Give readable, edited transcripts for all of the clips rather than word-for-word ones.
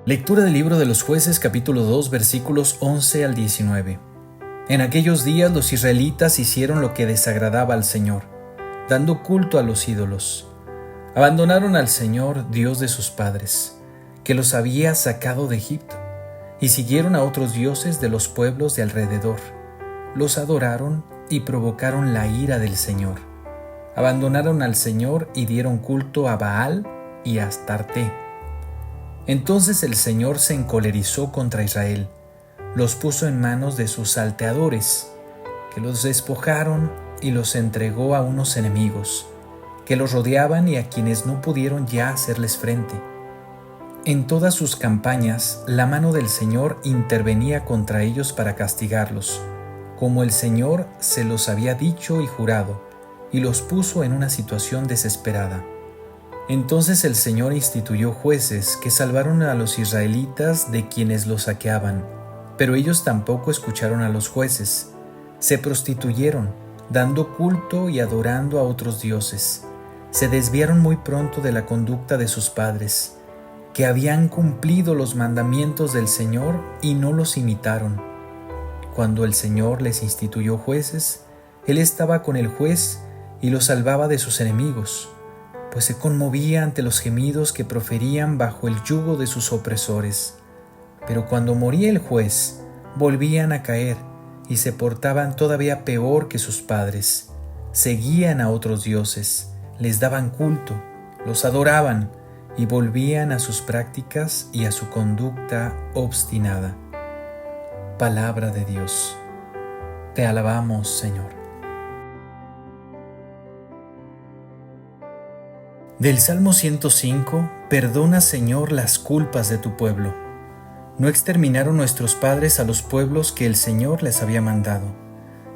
Lectura del libro de los Jueces, capítulo 2, versículos 11 al 19. En aquellos días los israelitas hicieron lo que desagradaba al Señor, dando culto a los ídolos. Abandonaron al Señor, Dios de sus padres, que los había sacado de Egipto, y siguieron a otros dioses de los pueblos de alrededor. Los adoraron y provocaron la ira del Señor. Abandonaron al Señor y dieron culto a Baal y a Astarte. Entonces el Señor se encolerizó contra Israel, los puso en manos de sus salteadores, que los despojaron y los entregó a unos enemigos, que los rodeaban y a quienes no pudieron ya hacerles frente. En todas sus campañas, la mano del Señor intervenía contra ellos para castigarlos, como el Señor se los había dicho y jurado, y los puso en una situación desesperada. Entonces el Señor instituyó jueces que salvaron a los israelitas de quienes los saqueaban, pero ellos tampoco escucharon a los jueces. Se prostituyeron, dando culto y adorando a otros dioses. Se desviaron muy pronto de la conducta de sus padres, que habían cumplido los mandamientos del Señor y no los imitaron. Cuando el Señor les instituyó jueces, Él estaba con el juez y los salvaba de sus enemigos, pues se conmovía ante los gemidos que proferían bajo el yugo de sus opresores. Pero cuando moría el juez, volvían a caer y se portaban todavía peor que sus padres. Seguían a otros dioses, les daban culto, los adoraban y volvían a sus prácticas y a su conducta obstinada. Palabra de Dios. Te alabamos, Señor. Del Salmo 105, perdona, Señor, las culpas de tu pueblo. No exterminaron nuestros padres a los pueblos que el Señor les había mandado.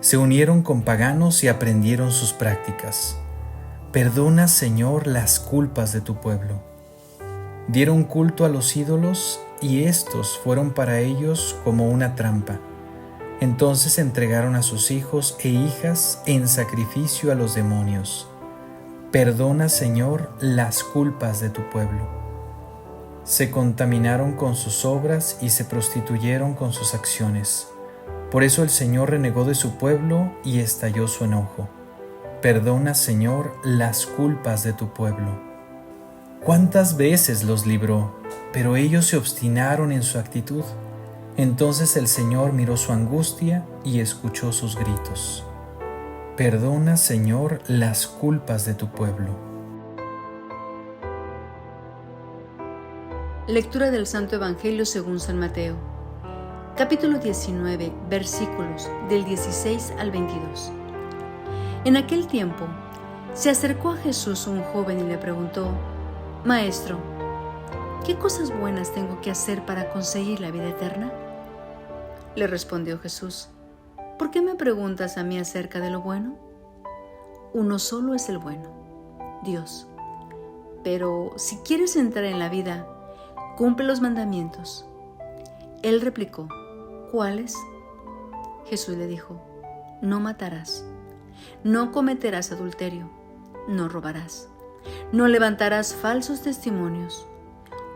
Se unieron con paganos y aprendieron sus prácticas. Perdona, Señor, las culpas de tu pueblo. Dieron culto a los ídolos y estos fueron para ellos como una trampa. Entonces entregaron a sus hijos e hijas en sacrificio a los demonios. Perdona, Señor, las culpas de tu pueblo. Se contaminaron con sus obras y se prostituyeron con sus acciones. Por eso el Señor renegó de su pueblo y estalló su enojo. Perdona, Señor, las culpas de tu pueblo. ¿Cuántas veces los libró? Pero ellos se obstinaron en su actitud. Entonces el Señor miró su angustia y escuchó sus gritos. Perdona, Señor, las culpas de tu pueblo. Lectura del Santo Evangelio según San Mateo, capítulo 19, versículos del 16 al 22. En aquel tiempo, se acercó a Jesús un joven y le preguntó: Maestro, ¿qué cosas buenas tengo que hacer para conseguir la vida eterna? Le respondió Jesús: ¿Por qué me preguntas a mí acerca de lo bueno? Uno solo es el bueno, Dios. Pero si quieres entrar en la vida, cumple los mandamientos. Él replicó: ¿Cuáles? Jesús le dijo: No matarás, no cometerás adulterio, no robarás, no levantarás falsos testimonios,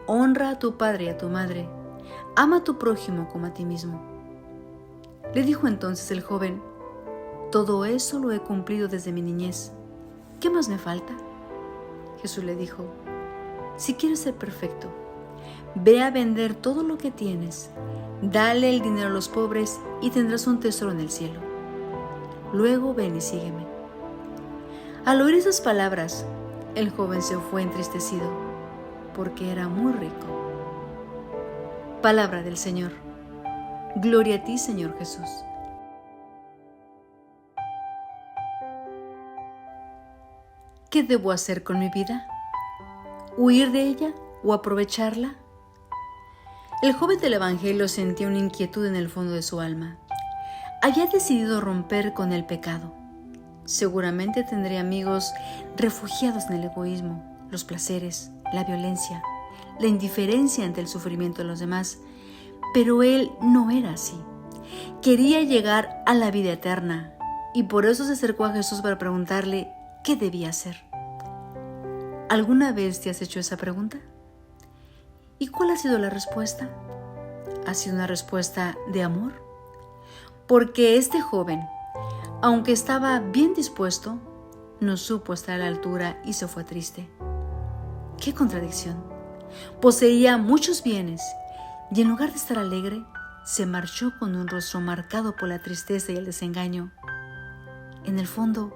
honra a tu padre y a tu madre, ama a tu prójimo como a ti mismo. Le dijo entonces el joven: Todo eso lo he cumplido desde mi niñez. ¿Qué más me falta? Jesús le dijo: Si quieres ser perfecto, ve a vender todo lo que tienes, dale el dinero a los pobres y tendrás un tesoro en el cielo. Luego ven y sígueme. Al oír esas palabras, el joven se fue entristecido, porque era muy rico. Palabra del Señor. Gloria a ti, Señor Jesús. ¿Qué debo hacer con mi vida? ¿Huir de ella o aprovecharla? El joven del Evangelio sentía una inquietud en el fondo de su alma. Había decidido romper con el pecado. Seguramente tendría amigos refugiados en el egoísmo, los placeres, la violencia, la indiferencia ante el sufrimiento de los demás. Pero él no era así. Quería llegar a la vida eterna y por eso se acercó a Jesús para preguntarle qué debía hacer. ¿Alguna vez te has hecho esa pregunta? ¿Y cuál ha sido la respuesta? Ha sido una respuesta de amor, porque este joven, aunque estaba bien dispuesto, no supo estar a la altura y se fue triste. ¡Qué contradicción! Poseía muchos bienes y en lugar de estar alegre, se marchó con un rostro marcado por la tristeza y el desengaño. En el fondo,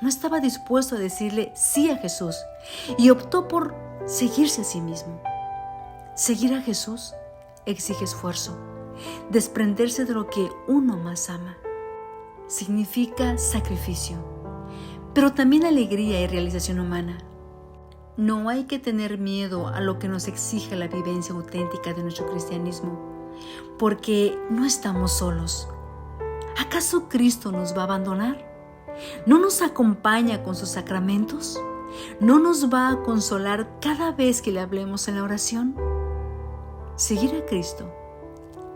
no estaba dispuesto a decirle sí a Jesús y optó por seguirse a sí mismo. Seguir a Jesús exige esfuerzo, desprenderse de lo que uno más ama. Significa sacrificio, pero también alegría y realización humana. No hay que tener miedo a lo que nos exige la vivencia auténtica de nuestro cristianismo, porque no estamos solos. ¿Acaso Cristo nos va a abandonar? ¿No nos acompaña con sus sacramentos? ¿No nos va a consolar cada vez que le hablemos en la oración? Seguir a Cristo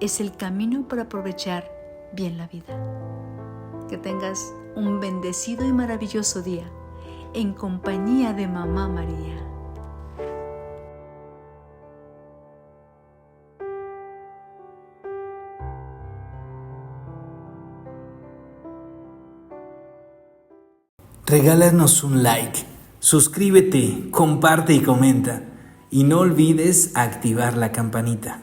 es el camino para aprovechar bien la vida. Que tengas un bendecido y maravilloso día en compañía de Mamá María. Regálanos un like, suscríbete, comparte y comenta. Y no olvides activar la campanita.